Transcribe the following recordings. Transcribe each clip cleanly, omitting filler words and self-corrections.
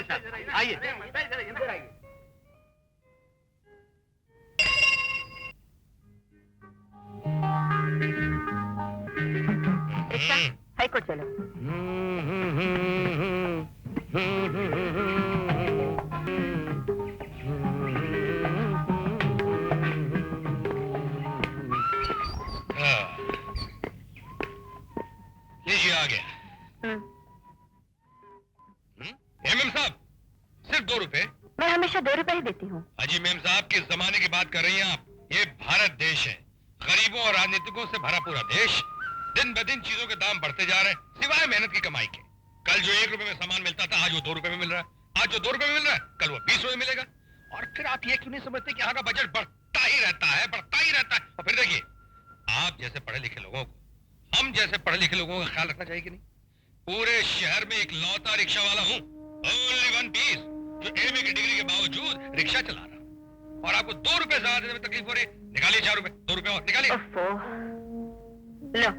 साहब, आइए। Rickshaw, high court चलो। लीजिए आ गया। मेम साहब, सिर्फ 2 रुपए। मैं हमेशा 2 रुपए ही देती हूँ। अजी मेम साहब, किस जमाने की बात कर रही हैं आप? ये भारत देश है, गरीबों और राजनीतिकों से भरा पूरा देश। दिन ब दिन चीजों के दाम बढ़ते जा रहे हैं, सिवाय मेहनत की कमाई के। कल जो 1 रुपए में सामान मिलता था, आज वो 2 रुपए में मिल रहा है। आज जो 2 रुपए में मिल रहा है, कल वो 20 रुपए में मिलेगा। और फिर आप ये क्यों नहीं समझते कि यहाँ का बजट बढ़ता ही रहता है, बढ़ता ही रहता है। और फिर देखिए, आप जैसे पढ़े लिखे लोगों को, हम जैसे पढ़े लिखे लोगों का ख्याल रखना चाहिए कि नहीं? पूरे शहर में इकलौता रिक्शा वाला हूँ, ओनली 1 पीस, जो एमए की डिग्री के बावजूद रिक्शा चला रहा। और आपको 2 रुपए ज्यादा देने में तकलीफ हो रही है। निकालिए 4 रुपए, 2 रुपए और निकालिए। लो।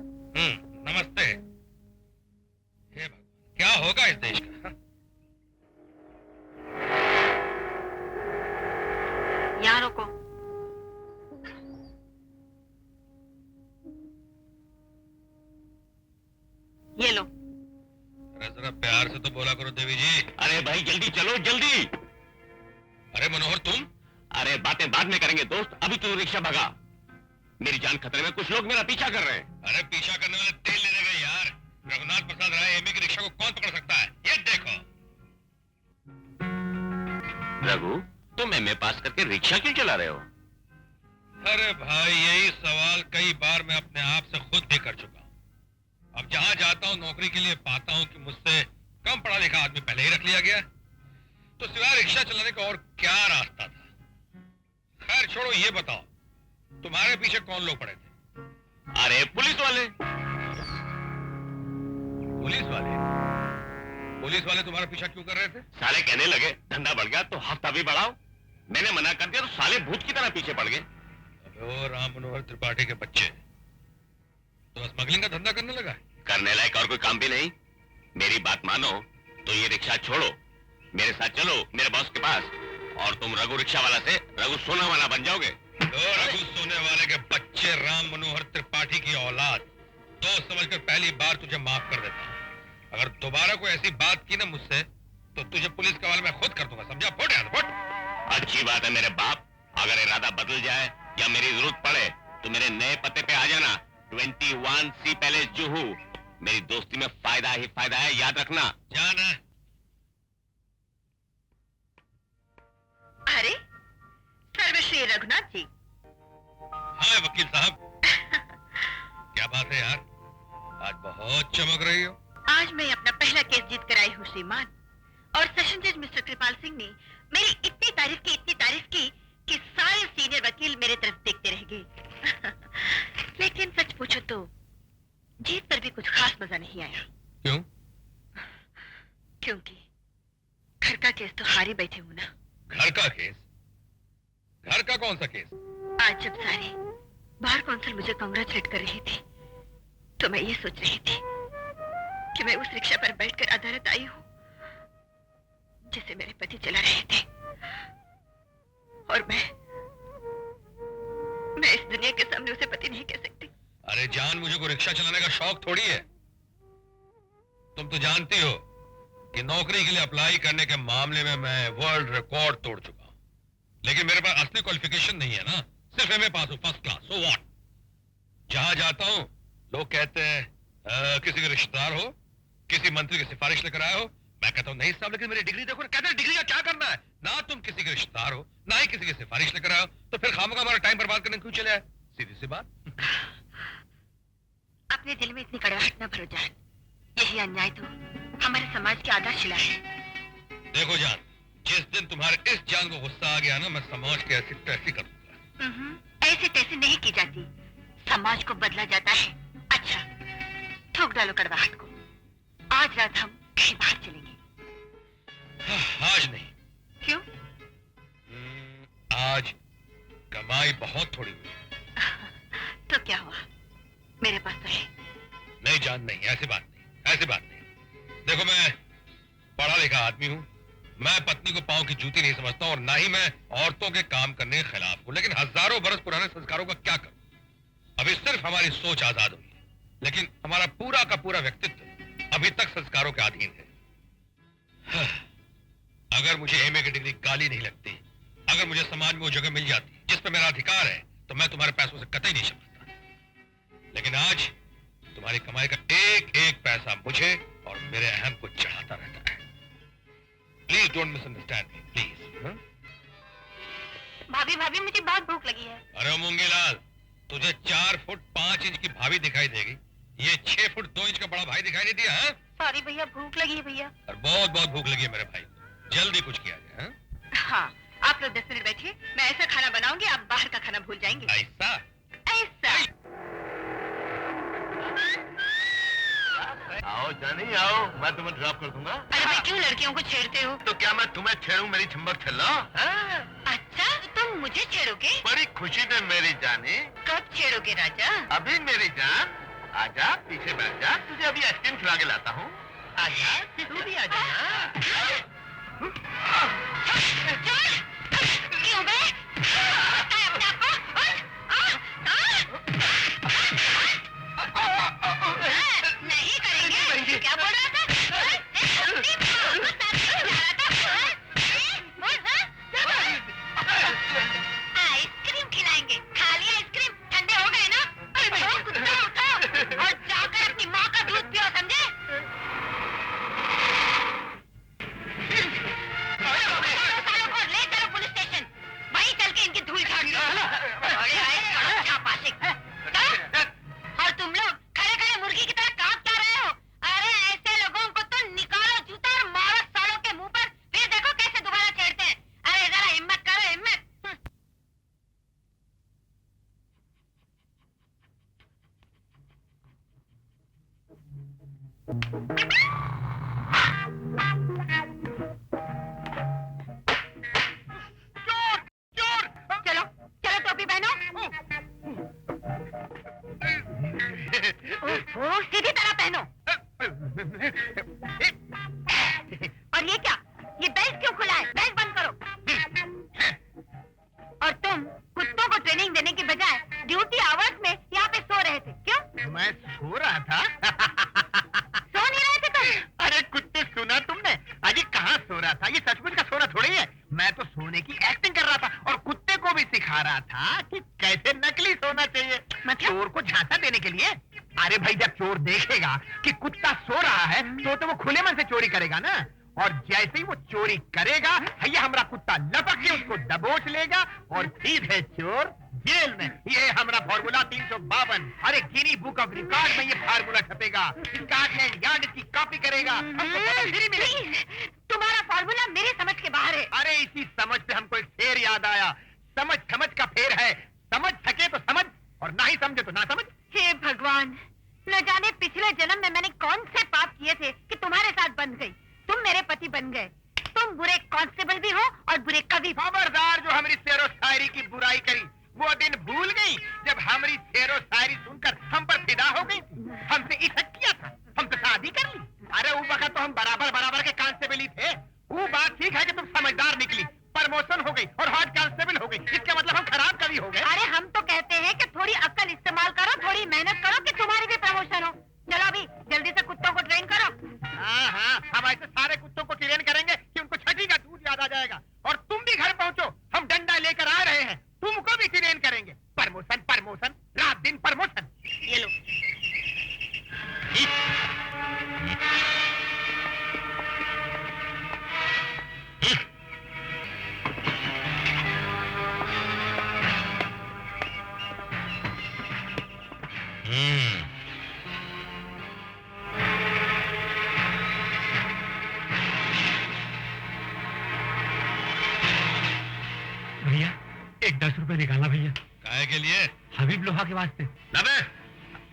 नमस्ते। हे भगवान, क्या होगा इस देश का? यहाँ रोको। ये लो। जरा प्यार से तो बोला करो देवी जी। अरे भाई जल्दी चलो, जल्दी। अरे मनोहर, तुम? अरे बातें बाद में करेंगे दोस्त, अभी तू रिक्शा भगा। मेरी जान खतरे में, कुछ लोग मेरा पीछा कर रहे हैं। अरे पीछा करने वाले तेल लेने गए यार। रघुनाथ प्रसाद राय एमए की रिक्शा को कौन पकड़ सकता है? ये देखो। रघु, तुम एमए पास करके रिक्शा क्यों चला रहे हो? अरे भाई, यही सवाल कई बार मैं अपने आप से खुद भी कर चुका हूँ। अब जहां जाता हूँ नौकरी के लिए, पाता हूँ कि मुझसे कम पढ़ा लिखा आदमी पहले ही रख लिया गया। तो सिवाय रिक्शा चलाने का और क्या रास्ता था? खैर छोड़ो, ये बताओ, तुम्हारे पीछे कौन लोग पड़े थे? अरे पुलिस वाले। पुलिस वाले? पुलिस वाले तुम्हारा पीछा क्यों कर रहे थे? साले कहने लगे धंधा बढ़ गया तो हफ्ता भी बढ़ाओ। मैंने मना कर दिया तो साले भूत की तरह पीछे पड़ गए। अबे ओ राम मनोहर त्रिपाठी के बच्चे, तो स्मगलिंग का धंधा करने लगा है? करने लायक और कोई काम भी नहीं। मेरी बात मानो तो ये रिक्शा छोड़ो, मेरे साथ चलो मेरे बॉस के पास, और तुम रघु रिक्शा वाला से रघु सोना वाला बन जाओगे। रघु सोने वाले के बच्चे, राम मनोहर त्रिपाठी की औलाद, दोस्त समझकर पहली बार तुझे माफ कर देता हूँ। अगर दोबारा कोई ऐसी बात की ना मुझसे, तो तुझे पुलिस के हवाले में खुद कर दूंगा, समझा? फुट यार फुट। अच्छी बात है मेरे बाप, अगर इरादा बदल जाए या मेरी जरूरत पड़े तो मेरे नए पते पे आ जाना, 21C पैलेस जुहू। मेरी दोस्ती में फायदा ही फायदा है, याद रखना। जाना। अरे सर्वश्री रघुनाथ जी। हाँ वकील साहब। क्या बात है यार, आज बहुत चमक रही हो। आज मैं अपना पहला केस जीत कर आई हूँ श्रीमान, और सेशन जज मिस्टर कृपाल सिंह ने मेरी इतनी तारीफ की कि सारे सीनियर वकील मेरे तरफ देखते रह गए। लेकिन सच पूछो तो जीत पर भी कुछ खास मजा नहीं आया। क्यों? क्योंकि घर का केस तो हारी बैठे हूँ ना। घर का केस? घर का कौन सा केस? आज जब सारे बार कौंसिल मुझे कांग्रेचुलेट कर रही थी, तो मैं ये सोच रही थी कि मैं उस रिक्शा पर बैठकर अदालत आई हूँ जिसे मेरे पति चला रहे थे, और मैं इस दुनिया के सामने उसे पति नहीं कह सकती। अरे जान, मुझे को रिक्शा चलाने का शौक थोड़ी है। तुम तो जानती हो कि नौकरी के लिए अप्लाई करने के मामले में मैं वर्ल्ड रिकॉर्ड तोड़ चुका हूं। लेकिन मेरे पास असली क्वालिफिकेशन नहीं है ना, सिर्फ एमए पास हूं, फर्स्ट क्लास। So what? जहां जाता हूं लोग कहते हैं किसी के रिश्तेदार हो, किसी मंत्री की सिफारिश लेकर आए हो। मैं कहता हूं नहीं साहब, लेकिन मेरी डिग्री देखो। कहते हैं डिग्री का क्या करना है? ना तुम किसी के रिश्तेदार हो, ना ही किसी की सिफारिश लेकर आए हो, तो फिर खामखा हमारा टाइम बर्बाद करने क्यों चले आए? सीधी सी बात। अपने दिल में इतनी कड़वाहट न भरो जान, यही अन्याय तो हमारे समाज की आधारशिला है। देखो जान, जिस दिन तुम्हारे इस जान को गुस्सा आ गया ना, मैं समाज की ऐसी तैसी कर दूंगा। ऐसी तैसी नहीं की जाती, समाज को बदला जाता है। अच्छा, थूक डालो कड़वाहट को। आज रात हम कहीं बाहर चलेंगे। आज नहीं। क्यों? आज कमाई बहुत थोड़ी हुई है। तो क्या हुआ, मेरे पास तो है। नहीं जान, नहीं, ऐसी बात नहीं, ऐसी बात नहीं। देखो मैं पढ़ा लिखा आदमी हूँ, मैं पत्नी को पांव की जूती नहीं समझता और ना ही मैं औरतों के काम करने के खिलाफ हूं, लेकिन हजारों बरस पुराने संस्कारों का क्या करूं? अभी सिर्फ हमारी सोच आजाद हुई है, लेकिन हमारा पूरा का पूरा व्यक्तित्व अभी तक संस्कारों के अधीन है। अगर मुझे एमए की डिग्री गाली नहीं लगती, अगर मुझे समाज में वो जगह मिल जाती जिस पर मेरा अधिकार है, तो मैं तुम्हारे पैसों से कतई नहीं समझता। लेकिन आज तुम्हारी कमाई का एक एक पैसा मुझे और मेरे अहम को चढ़ाता रहता है। Please don't misunderstand me, please. भाभी भाभी मुझे बहुत भूख लगी है। अरे मूंगेलाल, तुझे 4 फुट 5 इंच की भाभी दिखाई देगी, ये 6 फुट 2 इंच का बड़ा भाई दिखाई नहीं दिया है? सॉरी भैया, भूख लगी है भैया। और बहुत बहुत भूख लगी है मेरे भाई, जल्दी कुछ किया जाए। हाँ, आप लोग 10 मिनट बैठिए, मैं ऐसा खाना बनाऊंगी आप बाहर का खाना भूल जाएंगे। ऐसा? ऐसा। आओ जानी आओ, मैं तुम्हें ड्रॉप कर दूंगा। अरे भाई क्यों लड़कियों को छेड़ते हो? तो क्या मैं तुम्हें छेड़ूं? मेरी चंबक छल्ला? अच्छा, तुम मुझे छेड़ोगे? बड़ी खुशी से मेरी जानी। कब छेड़ोगे राजा? अभी मेरी जान, आजा पीछे बैठ जा, तुझे अभी आइसक्रीम खिला के लाता हूँ। आजा, तू भी आजा ना। क्यों बे? अपने आप को? नहीं करेंगे? क्या बोल रहा था? आइसक्रीम खिलाएंगे। खाली आइसक्रीम, ठंडे हो गए ना? उठो और जाकर अपनी माँ का दूध पियो, समझे? सालों को ले चलो पुलिस स्टेशन, वहीं चल के इनकी धूल झाड़ लो। बड़े आए शाबाशिक। और तुम लोग खड़े खड़े मुर्गी की तरह कांप क्या रहे हो? अरे ऐसे लोगों को तो निकालो जूता और मारो सालों के मुंह पर, फिर देखो कैसे दोबारा छेड़ते हैं। अरे जरा हिम्मत करो, हिम्मत। चलो चलो टोपी पहनो। ओह, सीधी तरह पहनो। और ये क्या? ये बेल्ट क्यों खुला है? बेल्ट बंद करो। और तुम कुत्तों को ट्रेनिंग देने की बजाय ड्यूटी आवर्स में यहाँ पे सो रहे थे, क्यों? मैं सो रहा था। सो नहीं रहे थे तुम? अरे कुत्ते, सुना तुमने? अजी कहाँ सो रहा था? ये सचमुच का सोना थोड़ी है। मैं तो सोने की एक्टिंग कर रहा था और कुत्ते को भी सिखा रहा था कि कैसे नकली सोना चाहिए, चोर को झांसा देने के लिए। अरे भाई, जब चोर देखेगा कि कुत्ता सो रहा है तो वो खुले मन से चोरी करेगा ना। और जैसे ही वो चोरी करेगा, भैया हमारा कुत्ता लपक के उसको दबोच लेगा और सीधे चोर जेल में। ये हमारा फॉर्मूला 352। अरे गिनी बुक ऑफ रिकॉर्ड में ये फार्मूला छपेगा। स्कॉटलैंड यार्ड की कॉपी करेगा। हमको समझ नहीं मिलेगी। तुम्हारा फॉर्मूला मेरे समझ के बाहर है। अरे इसी समझ से हमको एक शेर याद आया। समझ समझ का फेर है, समझ सके तो समझ और ना ही समझे तो ना समझ। हे भगवान, न जाने पिछले जन्म में मैंने कौन से पाप किए थे कि तुम्हारे साथ बन गई। तुम मेरे पति बन गए। तुम बुरे कांस्टेबल भी हो और बुरे कवि। खबरदार, जो हमारी शेरो शायरी की बुराई करी वो दिन भूल गई जब हमारी शेरो शायरी सुनकर हम पर फिदा हो गई थी। हमसे इज्जत किया था, हम तो शादी कर ली। अरे उस वक्त तो हम बराबर बराबर के कांस्टेबल ही थे। वो बात ठीक है कि तुम समझदार निकली, प्रमोशन हो गई और हेड कांस्टेबल हो गई। इसका मतलब हम खराब कवि हो गए। अरे हम तो कहते हैं कि थोड़ी अक्ल इस्तेमाल करो, थोड़ी मेहनत करो कि तुम्हारी भी प्रमोशन हो। चलो अभी जल्दी से कुत्तों को ट्रेन करो। हाँ हाँ, हम ऐसे सारे कुत्तों को ट्रेन करेंगे कि उनको छठी का दूध याद आ जाएगा। और तुम भी घर पहुंचो, हम डंडा लेकर आ रहे हैं, तुमको भी ट्रेन करेंगे। प्रमोशन प्रमोशन, रात दिन प्रमोशन। ये लो। भैया एक 10 रुपए निकालना भैया। काहे के लिए? हबीब लोहा के वास्ते। नबे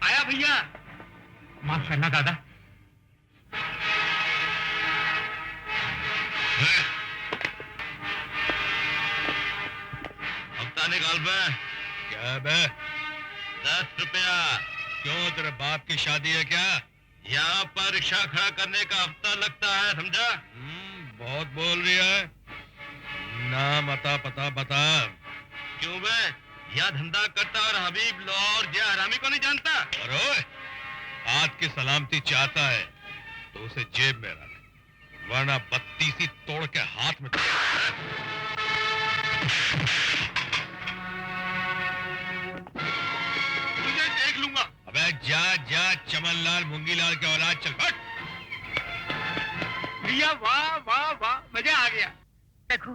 आया भैया। माफ करना दादा। हफ्ता निकाल बे। क्या बे? 10 रुपया। क्यों, तेरे बाप की शादी है क्या? यहाँ पर रिक्शा खड़ा करने का हफ्ता लगता है, समझा? बहुत बोल रही है। नाम अता पता बता। क्यों बे, यह धंधा करता और हबीब लौर जे हरामी को नहीं जानता? अरे हाथ की सलामती चाहता है तो उसे जेब में रख, वरना बत्तीसी तोड़ के हाथ में। तुझे देख लूंगा। अबे जा जा चमनलाल मूंगीलाल के औलाद, चल हट। भैया वाह वाह वाह, मजा आ गया। रघु,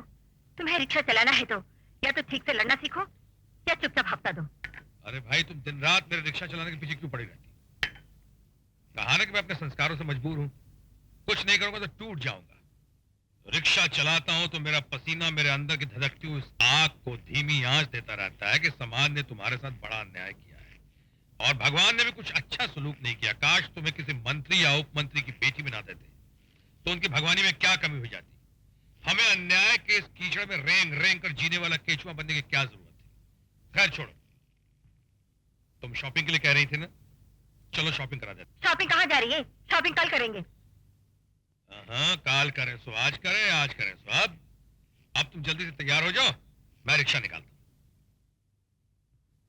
तुम्हें रिक्शा चलाना है तो या तो ठीक से लड़ना सीखो या चुपचाप हफ्ता दो। अरे भाई, तुम दिन रात मेरे रिक्शा चलाने के पीछे क्यों पड़ी रहती? कहा ना कि मैं अपने संस्कारों से मजबूर हूं, कुछ नहीं करूंगा तो टूट जाऊंगा। रिक्शा चलाता हूं तो मेरा पसीना मेरे अंदर की धधकती हुई आग को धीमी आंच देता रहता है कि समाज ने तुम्हारे साथ बड़ा अन्याय किया है और भगवान ने भी कुछ अच्छा सलूक नहीं किया। काश तुम्हें किसी मंत्री या उप मंत्री की बेटी बना देते तो उनकी भगवानी में क्या कमी हो जाती। हमें अन्याय के इस कीचड़ में रेंग रेंग कर जीने वाला केचुआ बनने की क्या जरूरत है। खैर छोड़ो, तुम शॉपिंग के लिए कह रही थी ना, चलो शॉपिंग करा देते। शॉपिंग कहाँ जा रही है? शॉपिंग कल करेंगे। हाँ, काल करें सो आज करें, आज करें सो अब तुम जल्दी से तैयार हो जाओ, मैं रिक्शा निकालता हूं।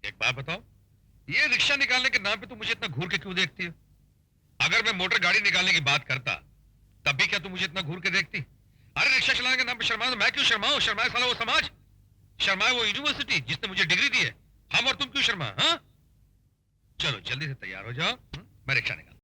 एक बात बताओ, ये रिक्शा निकालने के नाम पे तुम मुझे इतना घूर के क्यों देखती हो? अगर मैं मोटर गाड़ी निकालने की बात करता तब भी क्या तुम मुझे इतना घूर के देखती? अरे रिक्शा चलाने के नाम पे शर्मा, मैं क्यों शर्माऊं? शर्माए साला वो समाज, शर्माए वो यूनिवर्सिटी जिसने मुझे डिग्री दी है। हम और तुम क्यों शर्मा? हाँ, चलो जल्दी से तैयार हो जाओ, मैं रिक्शा निकाल।